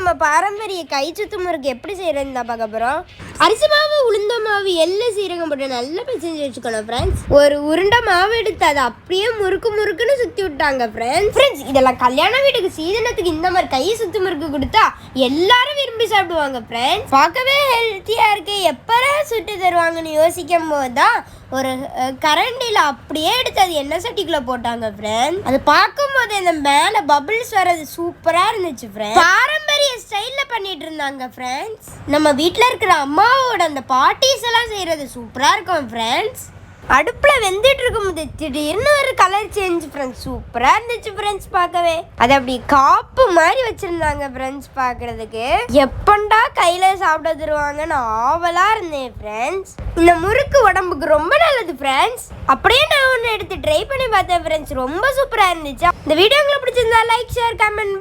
நம்ம பாரம்பரிய கை சுத்து முறுக்கு எப்படி செய்யறதுன்னு தான் பார்க்க போறோம். அரிசி மாவு, உளுந்த மாவு, எள்ளு, சீரகம் போட்டு நல்லா பிசைஞ்சு வச்சுக்கணும் ஃப்ரெண்ட்ஸ். ஒரு உருண்டை மாவு எடுத்து அதை அப்படியே முறுக்கு முறுக்குன்னு சுத்தி விட்டாங்க ஃப்ரெண்ட்ஸ். இதெல்லாம் கல்யாண வீட்டுக்கு சீதனத்துக்கு இந்த மாதிரி கை சுத்து முறுக்கு கொடுத்தா எல்லாரும் விரும்பி சாப்பிடுவாங்க ஃப்ரெண்ட்ஸ். பார்க்கவே ஹெல்த்தியா இருக்கு. எப்பறம் சுட்டு தருவாங்கன்னு யோசிக்கும் போதுதான் ஒரு கரண்டில அப்படியே எடுத்து அது எண்ணெய் சட்டிக்குள்ள போட்டாங்க ஃப்ரெண்ட்ஸ். அது பார்க்கும் போது இந்த மேல பபிள்ஸ் வர்றது சூப்பரா இருந்துச்சு ஃப்ரெண்ட்ஸ். பாரம்பரிய ஸ்டைல்ல பண்ணிட்டு இருந்தாங்க ஃப்ரெண்ட்ஸ். நம்ம வீட்ல இருக்கிற அம்மாவோட அந்த பார்ட்டிஸ் எல்லாம் செய்யறது சூப்பரா இருக்கும் ஃப்ரெண்ட்ஸ். அடுப்புல வெந்துட்டு இருக்கும்போது திடீர்னு ஒரு கலர் சேஞ்ச் ஃப்ரெண்ட்ஸ். சூப்பரா இருந்துச்சு ஃப்ரெண்ட்ஸ். பார்க்கவே அது அப்படி காப்பு மாதிரி வச்சிருந்தாங்க ஃப்ரெண்ட்ஸ். பார்க்கறதுக்கு எப்பண்டா கையில சாப்பிட தருவாங்கன்னு ஆவலா இருந்தேன் ஃப்ரெண்ட்ஸ். இந்த முறுக்கு உடம்புக்கு ரொம்ப நல்லது ஃப்ரெண்ட்ஸ். அப்படியே நான் ஒன்று எடுத்து ட்ரை பண்ணி பார்த்தேன் ஃப்ரெண்ட்ஸ். ரொம்ப சூப்பரா இருந்துச்சு. இந்த வீடியோ உங்களுக்கு பிடிச்சிருந்தா லைக், ஷேர், கமெண்ட்.